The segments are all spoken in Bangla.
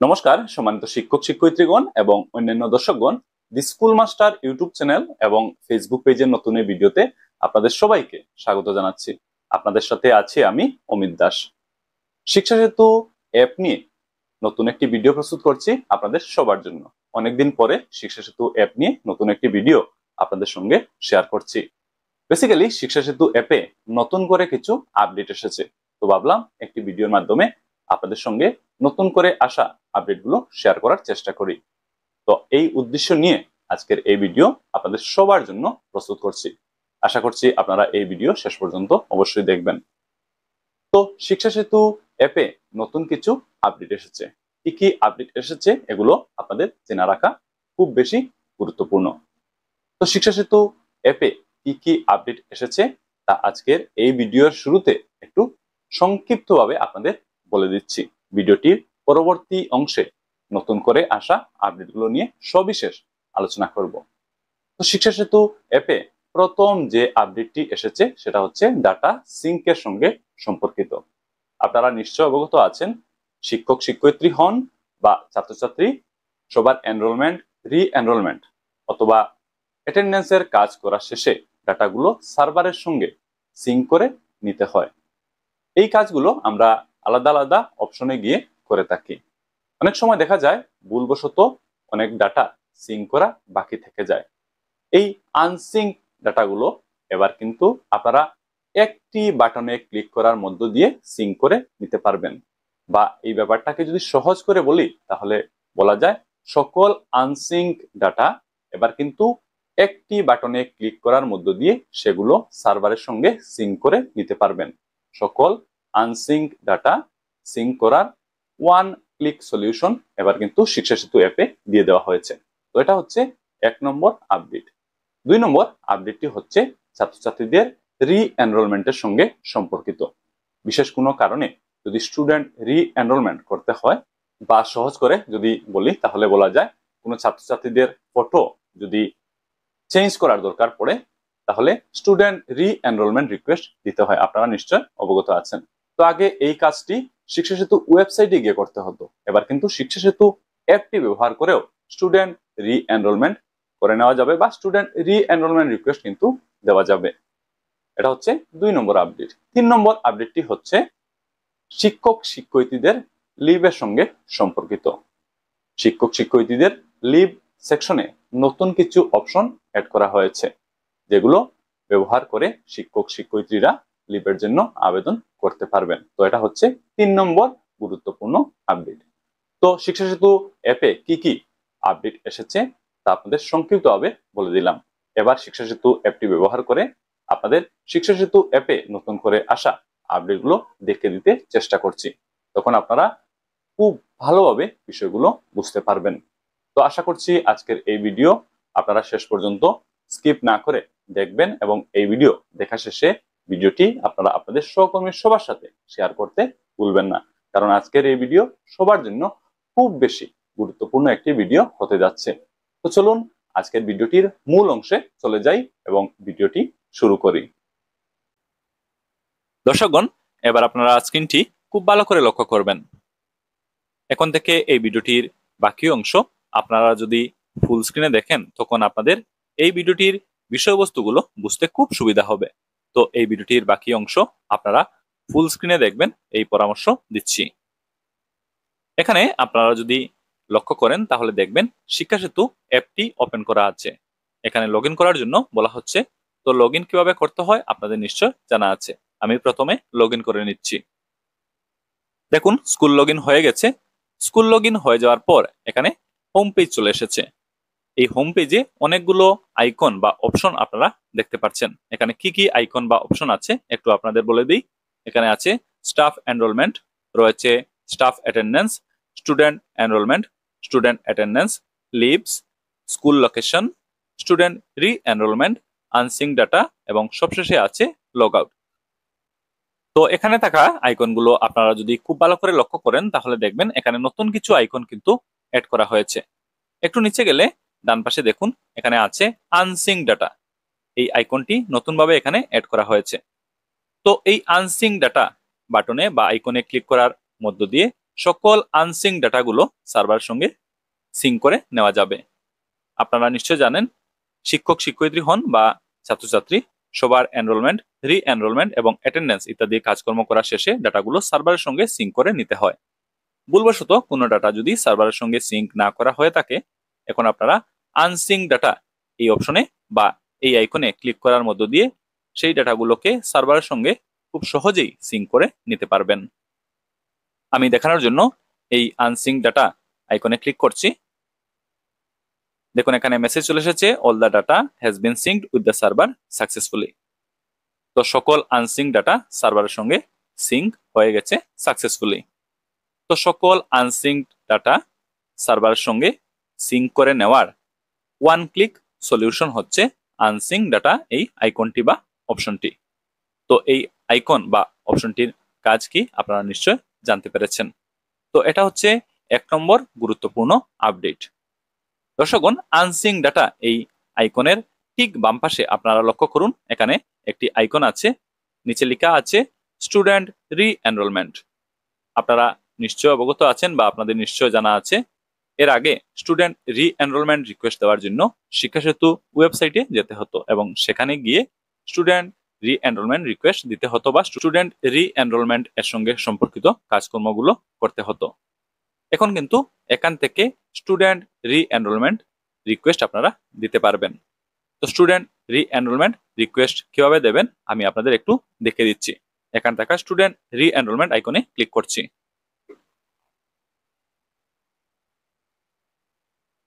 নমস্কার সম্মানিত শিক্ষক শিক্ষয়িত্রীগণ এবং অন্যান্য দর্শকগণ, the school master YouTube channel এবং ফেসবুক পেজের নতুন এই ভিডিওতে আপনাদের সবাইকে স্বাগত জানাচ্ছি। আপনাদের সাথে আছি আমি অমিত দাস। শিক্ষা সেতু অ্যাপ নিয়ে নতুন একটি ভিডিও প্রস্তুত করছি আপনাদের সবার জন্য। অনেকদিন পরে শিক্ষা সেতু অ্যাপ নিয়ে নতুন একটি ভিডিও আপনাদের সঙ্গে শেয়ার করছি। বেসিক্যালি শিক্ষা সেতু অ্যাপে নতুন করে কিছু আপডেট এসেছে, তো ভাবলাম একটি ভিডিওর মাধ্যমে আপনাদের সঙ্গে নতুন করে আসা আপডেটগুলো শেয়ার করার চেষ্টা করি। তো এই উদ্দেশ্য নিয়ে আজকের এই ভিডিও আপনাদের সবার জন্য প্রস্তুত করছি। আশা করছি আপনারা এই ভিডিও শেষ পর্যন্ত অবশ্যই দেখবেন। তো শিক্ষা সেতু অ্যাপে নতুন কিছু আপডেট এসেছে। কি কি আপডেট এসেছে এগুলো আপনাদের জেনে রাখা খুব বেশি গুরুত্বপূর্ণ। তো শিক্ষা সেতু অ্যাপে কি কি আপডেট এসেছে তা আজকের এই ভিডিওর শুরুতে একটু সংক্ষিপ্তভাবে আপনাদের বলে দিচ্ছি। ভিডিওটির পরবর্তী অংশে নতুন করে আসা আপডেটগুলো নিয়ে সবিশেষ আলোচনা করব। তো শিক্ষা সেতু অ্যাপে প্রথম যে আপডেটটি এসেছে সেটা হচ্ছে ডাটা সিঙ্কের সঙ্গে সম্পর্কিত। আপনারা নিশ্চয় অবগত আছেন, শিক্ষক শিক্ষয়িত্রী হন বা ছাত্রছাত্রী, সবার এনরোলমেন্ট, রি এনরোলমেন্ট অথবা অ্যাটেন্ডেন্সের কাজ করা শেষে ডাটাগুলো সার্ভারের সঙ্গে সিঙ্ক করে নিতে হয়। এই কাজগুলো আমরা আলাদা আলাদা অপশনে গিয়ে করে থাকি। অনেক সময় দেখা যায় ভুলবশত অনেক ডাটা সিঙ্ক করা বাকি থেকে যায়। এই আনসিঙ্ক ডাটাগুলো এবার কিন্তু আপনারা একটি বাটনে ক্লিক করার মধ্য দিয়ে সিঙ্ক করে নিতে পারবেন। বা এই ব্যাপারটাকে যদি সহজ করে বলি তাহলে বলা যায় সকল আনসিঙ্ক ডাটা এবার কিন্তু একটি বাটনে ক্লিক করার মধ্য দিয়ে সেগুলো সার্ভারের সঙ্গে সিঙ্ক করে নিতে পারবেন। সকল আনসিঙ্ক ডাটা সিঙ্ক করার ওয়ান ক্লিক সলিউশন এবার কিন্তু শিক্ষা সেতু অ্যাপে দিয়ে দেওয়া হয়েছে। তো এটা হচ্ছে 1 নম্বর আপডেট। 2 নম্বর আপডেটটি হচ্ছে ছাত্রছাত্রীদের রি এনরোলমেন্টের সঙ্গে সম্পর্কিত। বিশেষ কোনো কারণে যদি স্টুডেন্ট রি এনরোলমেন্ট করতে হয়, বা সহজ করে যদি বলি তাহলে বলা যায় কোনো ছাত্রছাত্রীদের ফটো যদি চেঞ্জ করার দরকার পড়ে তাহলে স্টুডেন্ট রি এনরোলমেন্ট রিকোয়েস্ট দিতে হয়। আপনারা নিশ্চয় অবগত আছেন। তো আগে এই কাজটি শিক্ষা সেতু ওয়েবসাইটে গিয়ে করতে হতো, এবার কিন্তু শিক্ষা সেতু অ্যাপটি ব্যবহার করেও স্টুডেন্ট রি এনরোলমেন্ট করে নেওয়া যাবে বা স্টুডেন্ট রি এনরোলমেন্ট রিকোয়েস্ট কিন্তু দেওয়া যাবে। এটা হচ্ছে 2 নম্বর আপডেট। 3 নম্বর আপডেটটি হচ্ছে শিক্ষক শিক্ষয়িত্রীদের লিভের সঙ্গে সম্পর্কিত। শিক্ষক শিক্ষয়িত্রীদের লিভ সেকশনে নতুন কিছু অপশন অ্যাড করা হয়েছে, যেগুলো ব্যবহার করে শিক্ষক শিক্ষয়িত্রীরা লিভের জন্য আবেদন করতে পারবেন। তো এটা হচ্ছে 3 নম্বর গুরুত্বপূর্ণ আপডেট। তো শিক্ষা সেতু অ্যাপে কি কি আপডেট এসেছে তা আপনাদের সংক্ষিপ্তভাবে বলে দিলাম। এবার শিক্ষা সেতু অ্যাপটি ব্যবহার করে আপনাদের শিক্ষা সেতু অ্যাপে নতুন করে আসা আপডেটগুলো দেখে দিতে চেষ্টা করছি। তখন আপনারা খুব ভালোভাবে বিষয়গুলো বুঝতে পারবেন। তো আশা করছি আজকের এই ভিডিও আপনারা শেষ পর্যন্ত স্কিপ না করে দেখবেন এবং এই ভিডিও দেখা শেষে ভিডিওটি আপনারা আপনাদের সহকর্মী সবার সাথে শেয়ার করতে ভুলবেন না, কারণ আজকের এই ভিডিও সবার জন্য খুব বেশি গুরুত্বপূর্ণ একটি ভিডিও হতে যাচ্ছে। তো চলুন আজকের ভিডিওটির মূল অংশে চলে যাই এবং ভিডিওটি শুরু করি। দর্শকগণ, এবার আপনারা স্ক্রিনটি খুব ভালো করে লক্ষ্য করবেন। এখন থেকে এই ভিডিওটির বাকি অংশ আপনারা যদি ফুল স্ক্রিনে দেখেন তখন আপনাদের এই ভিডিওটির বিষয়বস্তুগুলো বুঝতে খুব সুবিধা হবে। তো এই ভিডিওটির বাকি অংশ আপনারা ফুল স্ক্রিনে দেখবেন এই পরামর্শ দিচ্ছি। এখানে আপনারা যদি লক্ষ্য করেন তাহলে দেখবেন শিক্ষা সেতু অ্যাপটি ওপেন করা আছে। এখানে লগ করার জন্য বলা হচ্ছে। তো লগ কিভাবে করতে হয় আপনাদের নিশ্চয় জানা আছে। আমি প্রথমে লগ করে নিচ্ছি। দেখুন স্কুল লগ হয়ে গেছে। স্কুল লগ হয়ে যাওয়ার পর এখানে হোম পেজ চলে এসেছে। এই হোম পেজে অনেকগুলো আইকন বা অপশন আপনারা দেখতে পাচ্ছেন। এখানে কি কি আইকন বা অপশন আছে একটু আপনাদের বলে দিই। এখানে আছে স্টাফ এনরোলমেন্ট, রয়েছে staff attendance, student enrolment, student attendance, leaves, school location, student reenrolment, unsync data এবং সবশেষে আছে লগ আউট। তো এখানে থাকা আইকনগুলো আপনারা যদি খুব ভালো করে লক্ষ্য করেন তাহলে দেখবেন এখানে নতুন কিছু আইকন কিন্তু অ্যাড করা হয়েছে। একটু নিচে গেলে ডান পাশে দেখুন এখানে আছে আনসিং ডাটা। এই আইকনটি নতুনভাবে এখানে অ্যাড করা হয়েছে। তো এই আনসিং ডাটা বাটনে বা আইকনে ক্লিক করার মধ্য দিয়ে সকল আনসিং ডাটাগুলো সার্ভারের সঙ্গে সিঙ্ক করে নেওয়া যাবে। আপনারা নিশ্চয় জানেন, শিক্ষক শিক্ষয়িত্রী হন বা ছাত্রছাত্রী, সবার এনরোলমেন্ট, রি এনরোলমেন্ট এবং অ্যাটেন্ডেন্স ইত্যাদি কাজকর্ম করা শেষে ডাটাগুলো সার্ভারের সঙ্গে সিঙ্ক করে নিতে হয়। ভুলবশত কোনো ডাটা যদি সার্ভারের সঙ্গে সিঙ্ক না করা হয়ে থাকে, এখন আপনারা আনসিঙ্ক ডাটা এই অপশনে বা এই আইকনে ক্লিক করার মধ্য দিয়ে সেই ডাটাগুলোকে সার্ভারের সঙ্গে খুব সহজেই সিঙ্ক করে নিতে পারবেন। আমি দেখানোর জন্য এই আনসিঙ্ক ডাটা আইকনে ক্লিক করছি। দেখুন এখানে মেসেজ চলে এসেছে, all the data has been synced with the server successfully. তো সকল আনসিঙ্ক ডাটা সার্ভারের সঙ্গে সিঙ্ক হয়ে গেছে সাকসেসফুলি। তো সকল আনসিঙ্ক ডাটা সার্ভারের সঙ্গে সিঙ্ক করে নেওয়ার ওয়ান ক্লিক সলিউশন হচ্ছে আনসিঙ্ক ডাটা এই আইকনটি বা অপশনটি। তো এই আইকন বা অপশনটির কাজ কি আপনারা নিশ্চয় জানতে পেরেছেন। তো এটা হচ্ছে 1 নম্বর গুরুত্বপূর্ণ আপডেট। দর্শকগণ, আনসিঙ্ক ডাটা এই আইকনের ঠিক বাম পাশে আপনারা লক্ষ্য করুন, এখানে একটি আইকন আছে, নিচে লেখা আছে স্টুডেন্ট রি এনরোলমেন্ট। আপনারা নিশ্চয় অবগত আছেন বা আপনাদের নিশ্চয় জানা আছে, এর আগে স্টুডেন্ট রি এনরোলমেন্ট রিকোয়েস্ট দেওয়ার জন্য শিক্ষা সেতু ওয়েবসাইটে যেতে হতো এবং সেখানে গিয়ে স্টুডেন্ট রি এনরোলমেন্ট রিকোয়েস্ট দিতে হতো বা স্টুডেন্ট রি এনরোলমেন্ট এর সঙ্গে সম্পর্কিত কাজকর্মগুলো করতে হতো। এখন কিন্তু এখান থেকে স্টুডেন্ট রি এনরোলমেন্ট রিকোয়েস্ট আপনারা দিতে পারবেন। তো স্টুডেন্ট রি এনরোলমেন্ট রিকোয়েস্ট কিভাবে দেবেন আমি আপনাদের একটু দেখে দিচ্ছি। এখান থেকে স্টুডেন্ট রি এনরোলমেন্ট আইকনে ক্লিক করছি।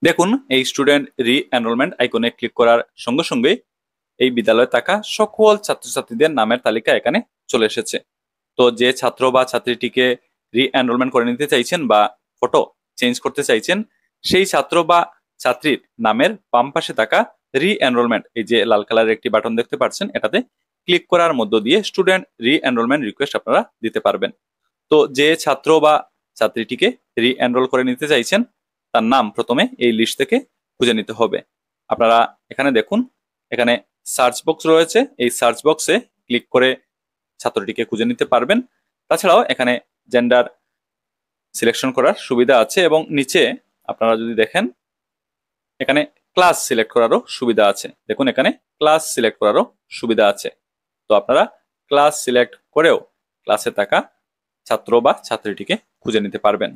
দেখুন এই স্টুডেন্ট রি এনরোলমেন্ট আইকনে ক্লিক করার সঙ্গে সঙ্গে এই বিদ্যালয়ে থাকা সকল ছাত্রছাত্রীদের নামের তালিকা এখানে চলে এসেছে। তো যে ছাত্র বা ছাত্রীটিকে রি এনরোলমেন্ট করে নিতে চাইছেন বা ফটো চেঞ্জ করতে চাইছেন, সেই ছাত্র বা ছাত্রীর নামের বাম পাশে থাকা রি এনরোলমেন্ট, এই যে লাল কালারের একটি বাটন দেখতে পাচ্ছেন, এটাতে ক্লিক করার মধ্য দিয়ে স্টুডেন্ট রি এনরোলমেন্ট রিকোয়েস্ট আপনারা দিতে পারবেন। তো যে ছাত্র বা ছাত্রীটিকে রি এনরোল করে নিতে চাইছেন তার নাম প্রথমে এই লিস্ট থেকে খুঁজে নিতে হবে। আপনারা এখানে দেখুন, এখানে সার্চ বক্স রয়েছে, এই সার্চ বক্সে ক্লিক করে ছাত্রটিকে খুঁজে নিতে পারবেন। তাছাড়াও এখানে জেন্ডার সিলেকশন করার সুবিধা আছে এবং নিচে আপনারা যদি দেখেন এখানে ক্লাস সিলেক্ট করারও সুবিধা আছে। দেখুন এখানে ক্লাস সিলেক্ট করারও সুবিধা আছে। তো আপনারা ক্লাস সিলেক্ট করেও ক্লাসে থাকা ছাত্র বা ছাত্রীটিকে খুঁজে নিতে পারবেন।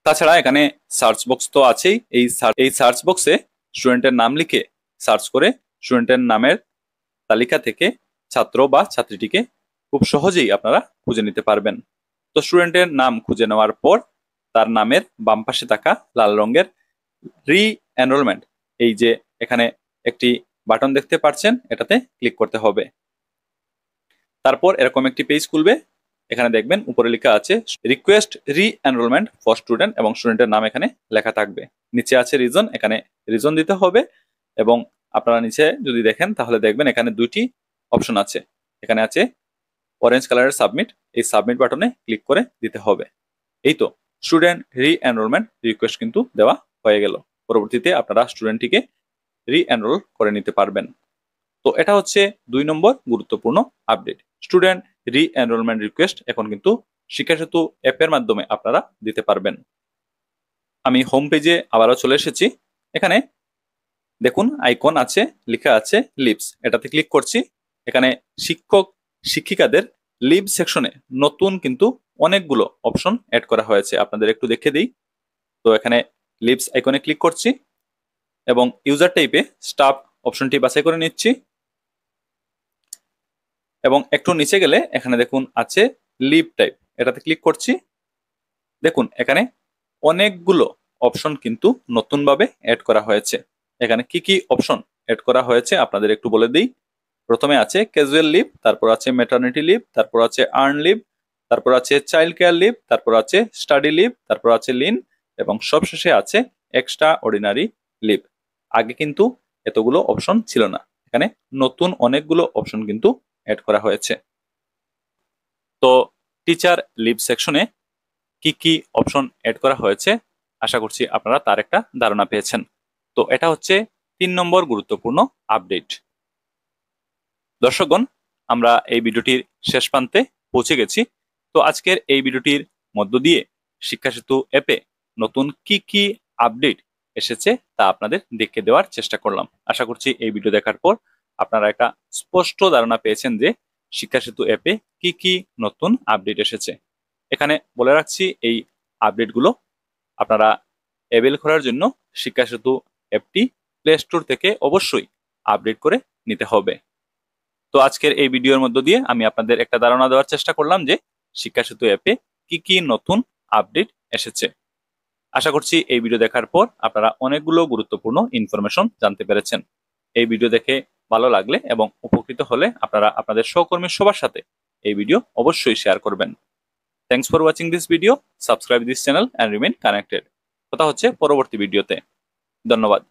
তাছাড়া এখানে সার্চ বক্স তো আছেই, এই সার্চ বক্সে স্টুডেন্টের নাম লিখে সার্চ করে স্টুডেন্টের নামের তালিকা থেকে ছাত্র বা ছাত্রীটিকে খুব সহজেই আপনারা খুঁজে নিতে পারবেন। তো স্টুডেন্টের নাম খুঁজে নেওয়ার পর তার নামের বাম পাশে থাকা লাল রঙের রি এনরোলমেন্ট, এই যে এখানে একটি বাটন দেখতে পাচ্ছেন, এটাতে ক্লিক করতে হবে। তারপর এরকম একটি পেজ খুলবে, এখানে দেখবেন উপরে লেখা আছে রিকোয়েস্ট রি এনরোলমেন্ট ফর স্টুডেন্ট এবং স্টুডেন্টের নাম এখানে লেখা থাকবে। নিচে আছে রিজন, এখানে রিজন দিতে হবে এবং আপনারা নিচে যদি দেখেন তাহলে দেখবেন এখানে দুইটি অপশন আছে। এখানে আছে অরেঞ্জ কালারের সাবমিট, এই সাবমিট বাটনে ক্লিক করে দিতে হবে। এই তো স্টুডেন্ট রি এনরোলমেন্ট রিকোয়েস্ট কিন্তু দেওয়া হয়ে গেল। পরবর্তীতে আপনারা স্টুডেন্টটিকে রি এনরোল করে নিতে পারবেন। তো এটা হচ্ছে 2 নম্বর গুরুত্বপূর্ণ আপডেট। স্টুডেন্ট রি এনরোলমেন্ট রিকোয়েস্ট এখন কিন্তু শিক্ষা সেতু অ্যাপের মাধ্যমে আপনারা দিতে পারবেন। আমি হোম পেজে আবারও চলে এসেছি। এখানে দেখুন আইকন আছে, লেখা আছে লিভস, এটাতে ক্লিক করছি। এখানে শিক্ষক শিক্ষিকাদের লিভ সেকশনে নতুন কিন্তু অনেকগুলো অপশন অ্যাড করা হয়েছে, আপনাদের একটু দেখে দিই। তো এখানে লিভস আইকনে ক্লিক করছি এবং ইউজার টাইপে স্টাফ অপশনটি বাছাই করে নিচ্ছি এবং একটু নিচে গেলে এখানে দেখুন আছে লিভ টাইপ, এটাতে ক্লিক করছি। দেখুন এখানে অনেকগুলো অপশন কিন্তু নতুনভাবে অ্যাড করা হয়েছে। এখানে কি কি অপশন অ্যাড করা হয়েছে আপনাদের একটু বলে দিই। প্রথমে আছে ক্যাজুয়াল লিভ, তারপর আছে ম্যাটারনিটি লিভ, তারপর আছে আর্ন লিভ, তারপর আছে চাইল্ড কেয়ার লিভ, তারপর আছে স্টাডি লিভ, তারপর আছে লিন এবং সবশেষে আছে এক্সট্রা অর্ডিনারি লিভ। আগে কিন্তু এতগুলো অপশন ছিল না, এখানে নতুন অনেকগুলো অপশন কিন্তু অ্যাড করা হয়েছে। তো টিচার লিভ সেকশনে কি কি অপশন অ্যাড করা হয়েছে আশা করছি আপনারা তার একটা ধারণা পেয়েছেন। তো এটা হচ্ছে 3 নম্বর গুরুত্বপূর্ণ আপডেট। দর্শকগণ, আমরা এই ভিডিওটির শেষ প্রান্তে পৌঁছে গেছি। তো আজকের এই ভিডিওটির মধ্য দিয়ে শিক্ষা সেতু অ্যাপে নতুন কি কি আপডেট এসেছে তা আপনাদের দেখে দেওয়ার চেষ্টা করলাম। আশা করছি এই ভিডিও দেখার পর আপনারা একটা স্পষ্ট ধারণা পেয়েছেন যে শিক্ষা সেতু অ্যাপে কি কি নতুন আপডেট এসেছে। এখানে বলে রাখছি এই আপডেটগুলো আপনারা অ্যাভেল করার জন্য শিক্ষা সেতু অ্যাপটি প্লে স্টোর থেকে অবশ্যই আপডেট করে নিতে হবে। তো আজকের এই ভিডিওর মধ্য দিয়ে আমি আপনাদের একটা ধারণা দেওয়ার চেষ্টা করলাম যে শিক্ষা সেতু অ্যাপে কি কি নতুন আপডেট এসেছে। আশা করছি এই ভিডিও দেখার পর আপনারা অনেকগুলো গুরুত্বপূর্ণ ইনফরমেশন জানতে পেরেছেন। এই ভিডিও দেখে ভালো লাগলে এবং উপকৃত হলে আপনারা আপনাদের সহকর্মী সবার সাথে এই ভিডিও অবশ্যই শেয়ার করবেন। Thanks for watching this video. Subscribe this channel and remain connected. কথা হচ্ছে পরবর্তী ভিডিওতে। ধন্যবাদ।